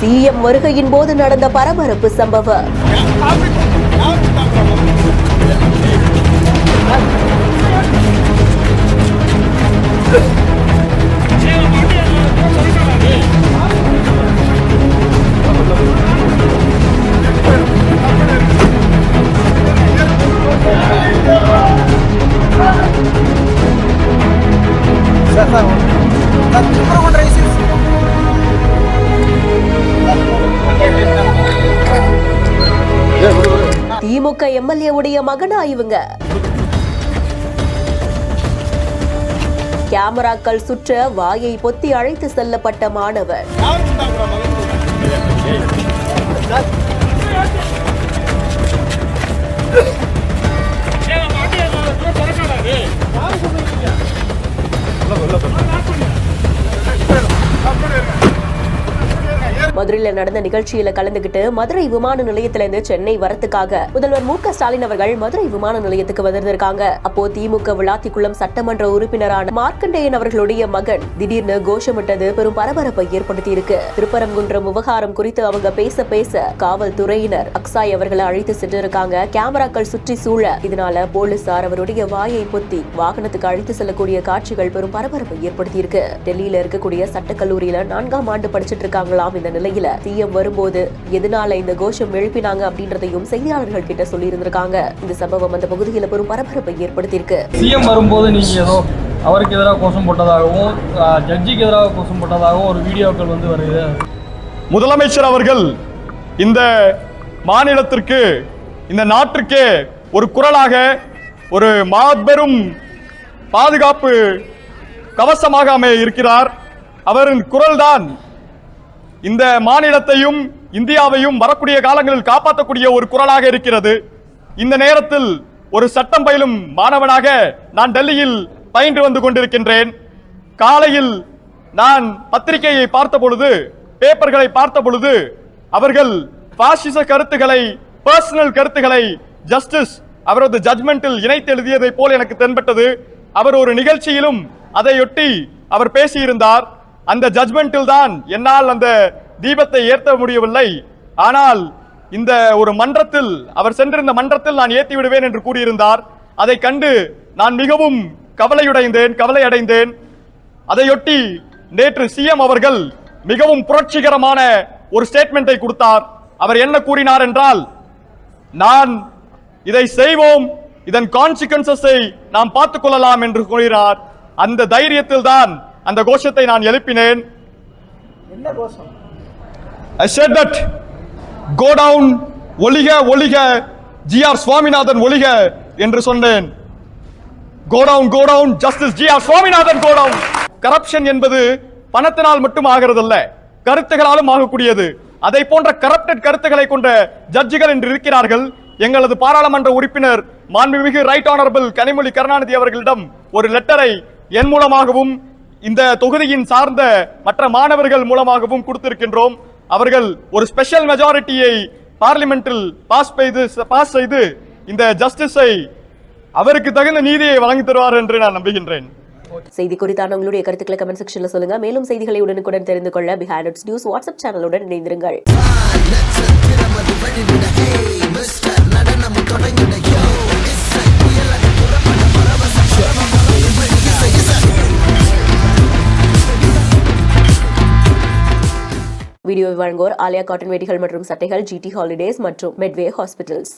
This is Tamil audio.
சிஎம் வருகையின் போது நடந்த பரபரப்பு சம்பவம். திமுக எம்எல்ஏ உடைய மகனா இவங்க. கேமராக்கள் சுற்ற வாயை பொத்தி அழைத்து செல்லப்பட்ட மாணவர். மதுரையில் நடந்த நிகழ்ச்சியில கலந்துகிட்டு மதுரை விமான நிலையத்திலிருந்து சென்னை வரத்துக்காக முதல்வர் மு.க. ஸ்டாலின் அவர்கள் மதுரை விமான நிலையத்துக்கு வந்திருக்காங்க. அப்போ திமுக விளாத்திக்குளம் சட்டமன்ற உறுப்பினரான மார்க்கண்டேயன் அவர்களுடைய மகன் திடீர்னு கோஷமிட்டது பெரும் பரபரப்பை ஏற்படுத்தி இருக்கு. திருப்பரங்குன்றம் விவகாரம் குறித்து அவங்க பேச காவல்துறையினர் அக்சாய் அவர்களை அழைத்து சென்றிருக்காங்க. கேமராக்கள் சுற்றி சூழ இதனால போலீசார் அவருடைய வாயை பொத்தி வாகனத்துக்கு அழைத்து செல்லக்கூடிய காட்சிகள் பெரும் பரபரப்பை ஏற்படுத்தி இருக்கு. டெல்லியில இருக்கக்கூடிய சட்டக்கல்லூரியில 4ஆம் ஆண்டு படிச்சிட்டு இருக்காங்களாம். இந்த நிலையில சிஎம் வரும்போது எதனால இந்த கோஷம் எழுப்பினாங்க அப்படின்றதையும் செய்தியாளர்கள் கிட்ட சொல்லி இருந்திருக்காங்க. இந்த சம்பவம் அந்த பகுதியில் பெரும் பரபரப்பை ஏற்படுத்தியிருக்கு. சிஎம் வரும்போது நீங்க ஏதோ அவருக்கு எதிராக கோஷம் போட்டதாகவும் ஜட்ஜிக்கு எதிராக கோஷம் போட்டதாகவும் ஒரு வீடியோக்கள் வந்து வருது. முதலமைச்சர் அவர்கள் இந்த மாநிலத்திற்கு இந்த நாட்டிற்கே ஒரு குரலாக ஒரு மாபெரும் பாதுகாப்பு கவசமாக அமைய இருக்கிறார். அவரின் குரல்தான் இந்த மாநிலத்தையும் இந்தியாவையும் வரக்கூடிய காலங்களில் காப்பாற்றக்கூடிய ஒரு குரலாக இருக்கிறது. இந்த நேரத்தில் ஒரு சட்டம் பயிலும் மாணவனாக நான் டெல்லியில் பயின்று வந்து கொண்டிருக்கின்றேன். காலையில் நான் பத்திரிகையை பார்த்த பொழுது, பேப்பர்களை பார்த்த பொழுது, அவர்கள் பாசிச கருத்துக்களை, பர்சனல் கருத்துக்களை ஜஸ்டிஸ் அவரது ஜட்மெண்டில் இணைத்து எழுதியதை போல் எனக்கு தென்பட்டது. அவர் ஒரு நிகழ்ச்சியிலும் அதையொட்டி அவர் பேசியிருந்தார். அந்த ஜட்மெண்டில் தான் என்னால் அந்த தீபத்தை ஏற்ற முடியவில்லை. ஆனால் இந்த ஒரு மன்றத்தில், அவர் சென்றிருந்த மன்றத்தில் நான் ஏற்றி விடுவேன் என்று கூறியிருந்தார். அதை கண்டு நான் மிகவும் கவலை அடைந்தேன். அதையொட்டி நேற்று சிஎம் அவர்கள் மிகவும் புரட்சிகரமான ஒரு ஸ்டேட்மெண்டை கொடுத்தார். அவர் என்ன கூறினார் என்றால், நான் இதை செய்வோம், இதன் கான்சிக்வன்சஸை நாம் பார்த்துக் கொள்ளலாம் என்று கூறினார். அந்த தைரியத்தில் தான் அந்த கோஷத்தை நான் எழுப்பினேன். என்ன கோஷம்? I said that go down, ஒளிக ஒளிக, ஜி.ஆர். சுவாமிநாதன் ஒளிக என்று சொன்னேன். go down, justice G R. Swaminathan go down. Corruption என்பது பணத்தினால் மட்டும் ஆகிறதல்ல, கருத்துகளாலும் ஆகக்கூடியது. அதை போன்ற கரப்டட் கருத்துக்களை கொண்ட ஜட்ஜிகள் என்று இருக்கிறார்கள். எங்களது பாராளுமன்ற உறுப்பினர் மாண்புமிகு ரைட் ஆனரபிள் கனிமொழி கருணாநிதி அவர்களிடம் ஒரு லெட்டரை என் மூலமாகவும் இந்த தொகுதியின் சார்ந்த மற்ற மாணவர்கள் மூலமாகவும் கொடுத்திருக்கின்றோம். அவர்கள் ஒரு ஸ்பெஷல் மெஜாரிட்டியை பார்லிமெண்டில் பாஸ் செய்து இந்த ஜஸ்டிஸை அவருக்கு தகுந்த நீதியை வழங்கி தருவார் என்று நான் நம்புகின்றேன். செய்தி குறித்தான உங்களுடைய கருத்துக்களை கமெண்ட் செக்ஷன்ல சொல்லுங்க. மேலும் செய்திகளை உடனுக்குடன் தெரிந்து கொள்ள பிஹைண்ட் நியூஸ் வாட்ஸ்அப் சேனலுடன் இணைந்திருங்கள். வீடியோவை வழங்குவோர் ஆலியா காட்டன் வேட்டிகள் மற்றும் சட்டைகள், ஜிடி ஹாலிடேஸ் மற்றும் மெட்வே ஹாஸ்பிட்டல்ஸ்.